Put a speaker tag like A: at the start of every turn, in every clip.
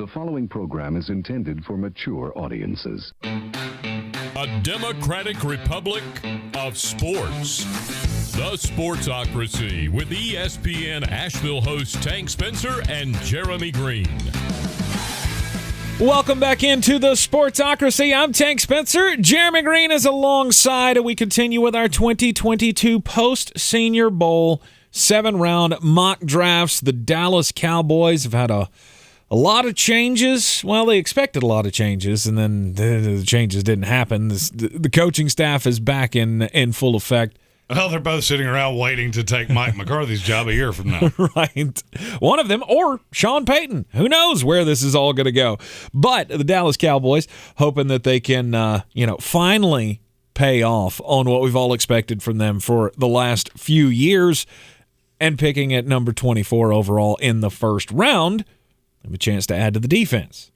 A: The following program is intended for mature audiences.
B: A democratic republic of sports. The Sportsocracy with ESPN Asheville hosts Tank Spencer and Jeremy Greene.
C: Welcome back into the Sportsocracy. I'm Tank Spencer. Jeremy Greene is alongside, and we continue with our 2022 post-Senior Bowl 7-round mock drafts. The Dallas Cowboys have had a lot of changes. Well, they expected a lot of changes, and then the changes didn't happen. The coaching staff is back in full effect.
D: Well, they're both sitting around waiting to take Mike McCarthy's job a year from now.
C: Right. One of them, or Sean Payton. Who knows where this is all going to go. But the Dallas Cowboys, hoping that they can, finally pay off on what we've all expected from them for the last few years, and picking at number 24 overall in the first round, have a chance to add to the defense.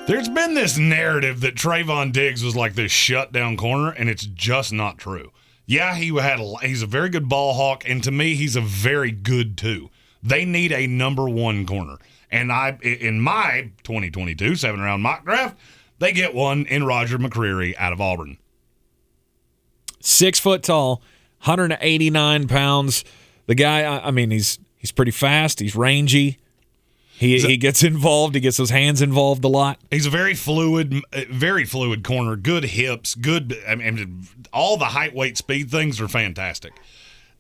D: There's been this narrative that Trayvon Diggs was like this shutdown corner, and it's just not true. Yeah, he's a very good ball hawk, and to me, he's a very good two. They need a number one corner. And in my 2022 7-round mock draft, they get one in Roger McCreary out of Auburn.
C: 6 foot tall, 189 pounds. The guy, he's pretty fast. He's rangy. He gets involved. He gets his hands involved a lot.
D: He's a very fluid corner. Good hips. Good. All the height, weight, speed things are fantastic.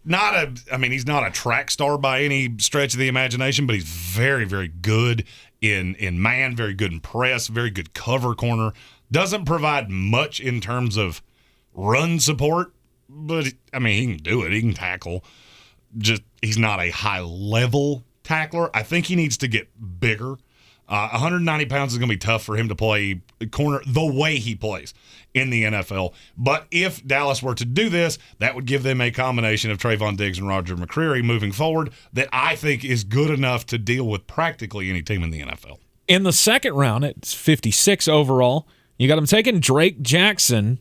D: He's not a track star by any stretch of the imagination, but he's very, very good in man. Very good in press. Very good cover corner. Doesn't provide much in terms of run support, but he can do it. He can tackle. Just he's not a high level tackler. I think he needs to get bigger. 190 pounds is going to be tough for him to play corner the way he plays in the NFL. But if Dallas were to do this, that would give them a combination of Trayvon Diggs and Roger McCreary moving forward that I think is good enough to deal with practically any team in the NFL.
C: In the second round, it's 56 overall. You got him taking Drake Jackson,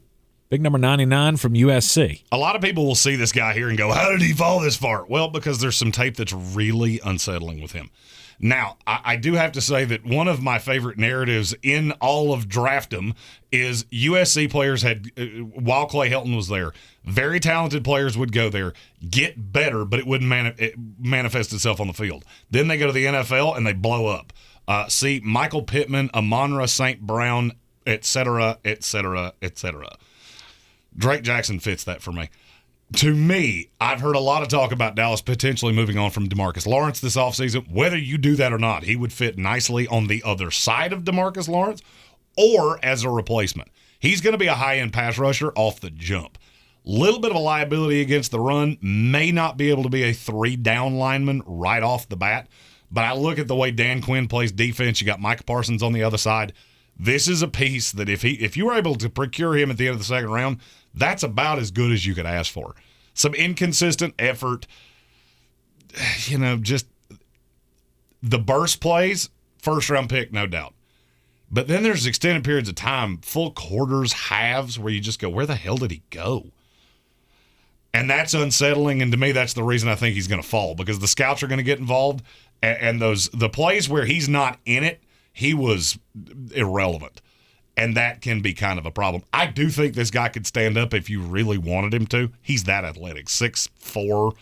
C: big number 99 from USC.
D: A lot of people will see this guy here and go, how did he fall this far? Well, because there's some tape that's really unsettling with him. Now, I do have to say that one of my favorite narratives in all of Draft'em is USC players had, while Clay Helton was there, very talented players would go there, get better, but it wouldn't manifest itself on the field. Then they go to the NFL and they blow up. See Michael Pittman, Amon-Ra St. Brown, et cetera, et cetera, et cetera. Drake Jackson fits that for me. To me, I've heard a lot of talk about Dallas potentially moving on from DeMarcus Lawrence this offseason. Whether you do that or not, he would fit nicely on the other side of DeMarcus Lawrence or as a replacement. He's going to be a high-end pass rusher off the jump. Little bit of a liability against the run, may not be able to be a 3-down lineman right off the bat. But I look at the way Dan Quinn plays defense. You got Micah Parsons on the other side. This is a piece that if you were able to procure him at the end of the second round, that's about as good as you could ask for. Some inconsistent effort, just the burst plays, first-round pick, no doubt. But then there's extended periods of time, full quarters, halves, where you just go, where the hell did he go? And that's unsettling, and to me, that's the reason I think he's going to fall, because the scouts are going to get involved, and the plays where he's not in it, he was irrelevant. And that can be kind of a problem. I do think this guy could stand up if you really wanted him to. He's that athletic, 6'4",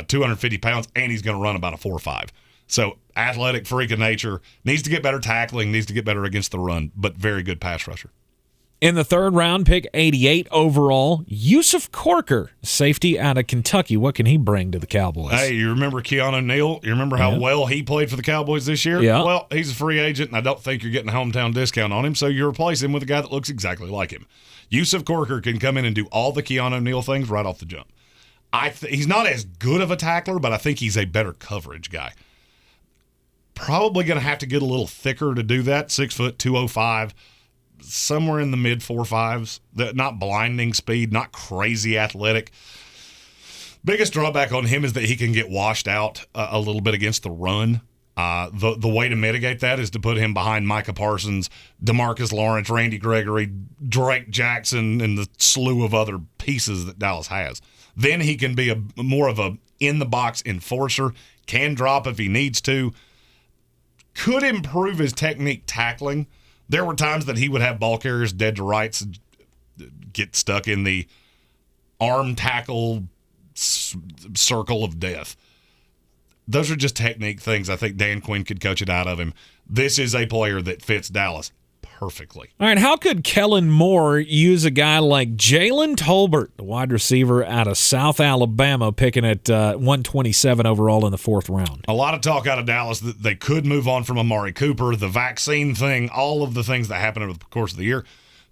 D: 250 pounds, and he's going to run about a 4.5. So athletic freak of nature, needs to get better tackling, needs to get better against the run, but very good pass rusher.
C: In the third round, pick 88 overall, Yusuf Corker, safety out of Kentucky. What can he bring to the Cowboys?
D: Hey, you remember Keanu Neal? You remember how well he played for the Cowboys this year?
C: Yeah.
D: Well, he's a free agent, and I don't think you're getting a hometown discount on him, so you replace him with a guy that looks exactly like him. Yusuf Corker can come in and do all the Keanu Neal things right off the jump. He's not as good of a tackler, but I think he's a better coverage guy. Probably going to have to get a little thicker to do that, 6 foot, 205. Somewhere in the mid 4.5s, not blinding speed, not crazy athletic. Biggest drawback on him is that he can get washed out a little bit against the run. The way to mitigate that is to put him behind Micah Parsons, DeMarcus Lawrence, Randy Gregory, Drake Jackson, and the slew of other pieces that Dallas has. Then he can be more of a in the box enforcer, can drop if he needs to, could improve his technique tackling. There were times that he would have ball carriers dead to rights, get stuck in the arm tackle circle of death. Those are just technique things. I think Dan Quinn could coach it out of him. This is a player that fits Dallas perfectly.
C: All right, how could Kellen Moore use a guy like Jalen Tolbert, the wide receiver out of South Alabama, picking at 127 overall in the 4th round?
D: A lot of talk out of Dallas that they could move on from Amari Cooper, the vaccine thing, all of the things that happen over the course of the year.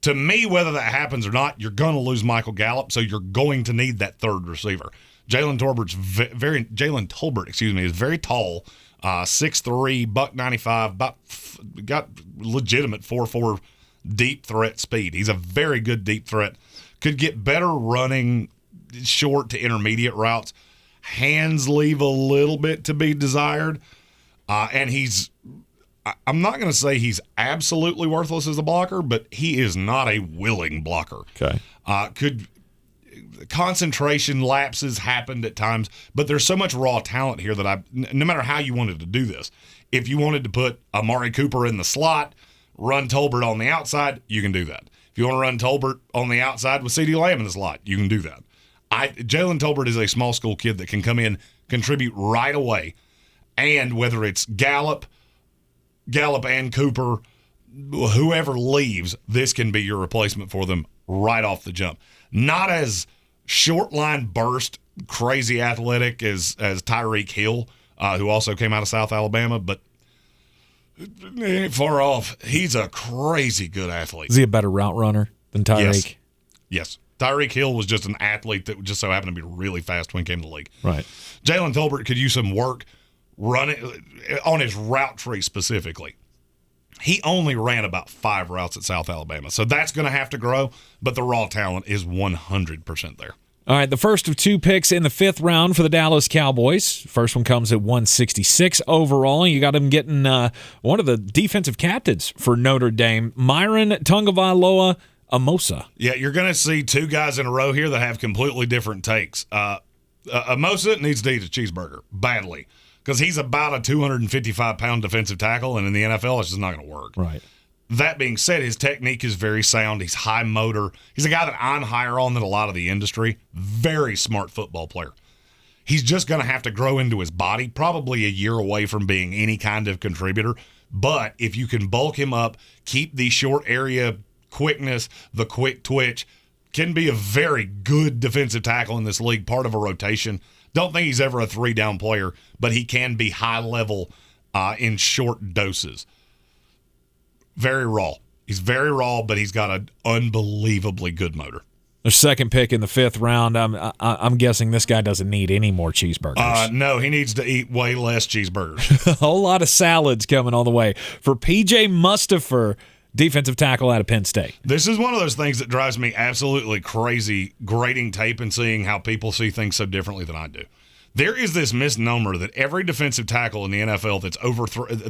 D: To me, whether that happens or not, you're going to lose Michael Gallup, so you're going to need that third receiver. Jalen Tolbert, is very tall, 6'3", $195, got legitimate 4.4 deep threat speed. He's a very good deep threat. Could get better running short to intermediate routes. Hands leave a little bit to be desired. And I'm not going to say he's absolutely worthless as a blocker, but he is not a willing blocker.
C: Okay.
D: Concentration lapses happened at times, but there's so much raw talent here that no matter how you wanted to do this, if you wanted to put Amari Cooper in the slot, run Tolbert on the outside, you can do that. If you want to run Tolbert on the outside with CeeDee Lamb in the slot, you can do that. Jalen Tolbert is a small school kid that can come in, contribute right away, and whether it's Gallup and Cooper, whoever leaves, this can be your replacement for them right off the jump. Not as short line burst, crazy athletic as Tyreek Hill, who also came out of South Alabama, but ain't far off. He's a crazy good athlete.
C: Is he a better route runner than Tyreek?
D: Yes. Tyreek Hill was just an athlete that just so happened to be really fast when he came to the league.
C: Right.
D: Jalen Tolbert could use some work running on his route tree specifically. He only ran about 5 routes at South Alabama, so that's going to have to grow, but the raw talent is 100% there.
C: All right, the first of 2 picks in the 5th round for the Dallas Cowboys. First one comes at 166 overall. You got him getting one of the defensive captains for Notre Dame, Myron Tungavailoa Amosa.
D: Yeah, you're going to see 2 guys in a row here that have completely different takes. Amosa needs to eat a cheeseburger badly, because he's about a 255-pound defensive tackle, and in the NFL, it's just not going to work.
C: Right.
D: That being said, his technique is very sound. He's high motor. He's a guy that I'm higher on than a lot of the industry. Very smart football player. He's just going to have to grow into his body, probably a year away from being any kind of contributor. But if you can bulk him up, keep the short area quickness, the quick twitch, can be a very good defensive tackle in this league, part of a rotation. Don't think he's ever a 3-down player, but he can be high level in short doses. Very raw. He's very raw, but he's got an unbelievably good motor.
C: The second pick in the 5th round, I'm guessing this guy doesn't need any more cheeseburgers.
D: No, he needs to eat way less cheeseburgers.
C: A whole lot of salads coming all the way for P.J. Mustafer, defensive tackle out of Penn State.
D: This is one of those things that drives me absolutely crazy, grading tape and seeing how people see things so differently than I do. There is this misnomer that every defensive tackle in the NFL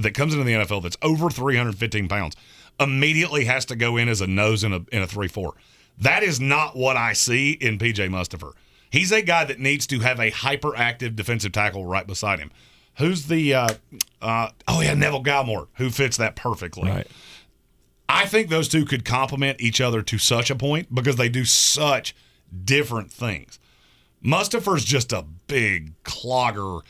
D: that comes into the NFL that's over 315 pounds immediately has to go in as a nose in a 3-4. That is not what I see in P.J. Mustafer. He's a guy that needs to have a hyperactive defensive tackle right beside him. Who's the Neville Gallimore, who fits that perfectly.
C: Right.
D: I think those two could complement each other to such a point because they do such different things. Mustafer's just a big clogger,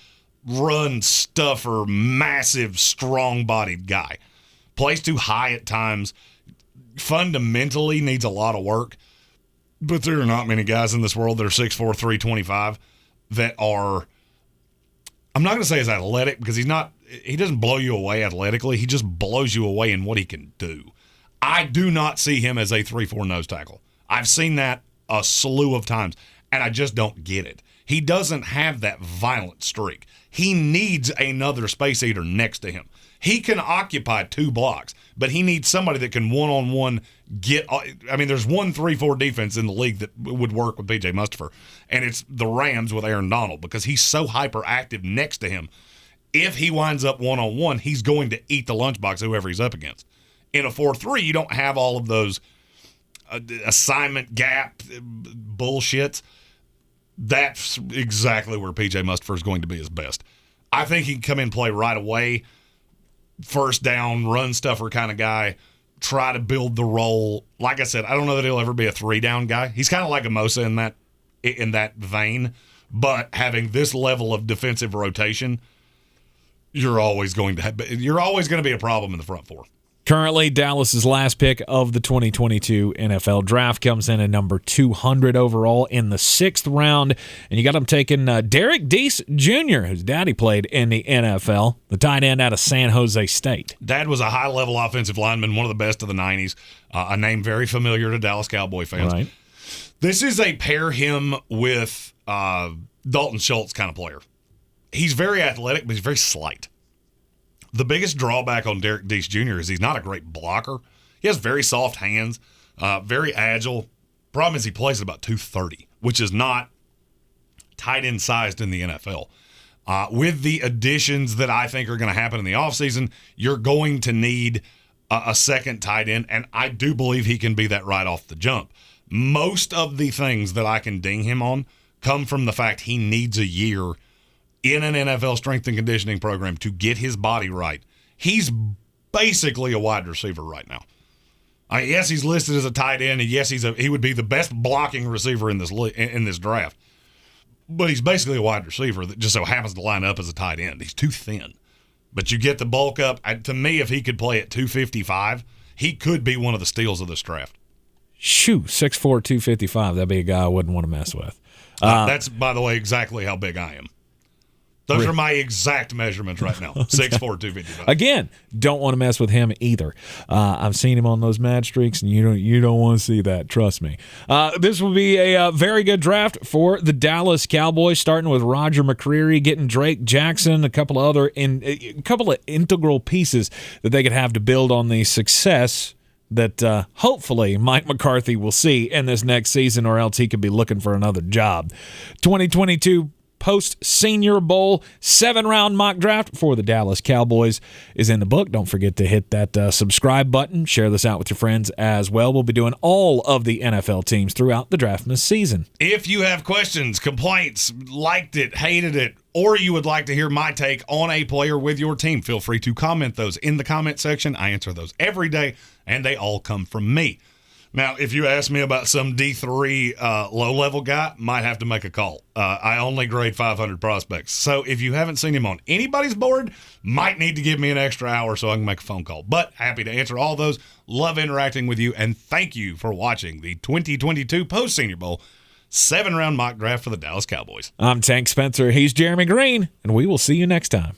D: run stuffer, massive, strong-bodied guy. Plays too high at times. Fundamentally needs a lot of work. But there are not many guys in this world that are 6'4", 325 that are, I'm not going to say as athletic because he doesn't blow you away athletically. He just blows you away in what he can do. I do not see him as a 3-4 nose tackle. I've seen that a slew of times, and I just don't get it. He doesn't have that violent streak. He needs another space eater next to him. He can occupy 2 blocks, but he needs somebody that can one-on-one there's 1-3-4 defense in the league that would work with P.J. Mustafer, and it's the Rams with Aaron Donald because he's so hyperactive next to him. If he winds up one-on-one, he's going to eat the lunchbox whoever he's up against. In a 4-3, you don't have all of those assignment gap bullshits. that's exactly where P.J. Mustafer is going to be his best. I think he can come in and play right away, first down, run stuffer kind of guy, try to build the role. Like I said, I don't know that he'll ever be a 3-down guy. He's kind of like a Mosa in that vein, but having this level of defensive rotation, you're always going to be a problem in the front four.
C: Currently, Dallas's last pick of the 2022 NFL Draft comes in at number 200 overall in the 6th round, and you got him taking Derrick Diese Jr., whose daddy played in the NFL, the tight end out of San Jose State.
D: Dad was a high-level offensive lineman, one of the best of the 90s, a name very familiar to Dallas Cowboy fans.
C: Right.
D: This is a pair him with Dalton Schultz kind of player. He's very athletic, but he's very slight. The biggest drawback on Derrick Diese Jr. is he's not a great blocker. He has very soft hands, very agile. Problem is he plays at about 230, which is not tight end sized in the NFL. With the additions that I think are going to happen in the offseason, you're going to need a second tight end, and I do believe he can be that right off the jump. Most of the things that I can ding him on come from the fact he needs a year in an NFL strength and conditioning program to get his body right. He's basically a wide receiver right now. Yes, he's listed as a tight end, and yes, he would be the best blocking receiver in this draft. But he's basically a wide receiver that just so happens to line up as a tight end. He's too thin. But you get the bulk up. To me, if he could play at 255, he could be one of the steals of this draft.
C: Shoo, 6'4", 255. That'd be a guy I wouldn't want to mess with.
D: That's, by the way, exactly how big I am. Those are my exact measurements right now, 6'4", 255.
C: Again, don't want to mess with him either. I've seen him on those mad streaks, and you don't want to see that. Trust me. This will be a very good draft for the Dallas Cowboys, starting with Roger McCreary, getting Drake Jackson, a couple of integral pieces that they could have to build on the success that hopefully Mike McCarthy will see in this next season, or else he could be looking for another job. 2022 post-Senior Bowl 7-round mock draft for the Dallas Cowboys is in the book. Don't forget to hit that subscribe button. Share this out with your friends as well. We'll be doing all of the NFL teams throughout the Draftmas season.
D: If you have questions, complaints, liked it, hated it, or you would like to hear my take on a player with your team, feel free to comment those in the comment section. I answer those every day, and they all come from me. Now, if you ask me about some D3 low-level guy, might have to make a call. I only grade 500 prospects. So if you haven't seen him on anybody's board, might need to give me an extra hour so I can make a phone call. But happy to answer all those. Love interacting with you, and thank you for watching the 2022 Post-Senior Bowl 7-round mock draft for the Dallas Cowboys.
C: I'm Tank Spencer. He's Jeremy Greene, and we will see you next time.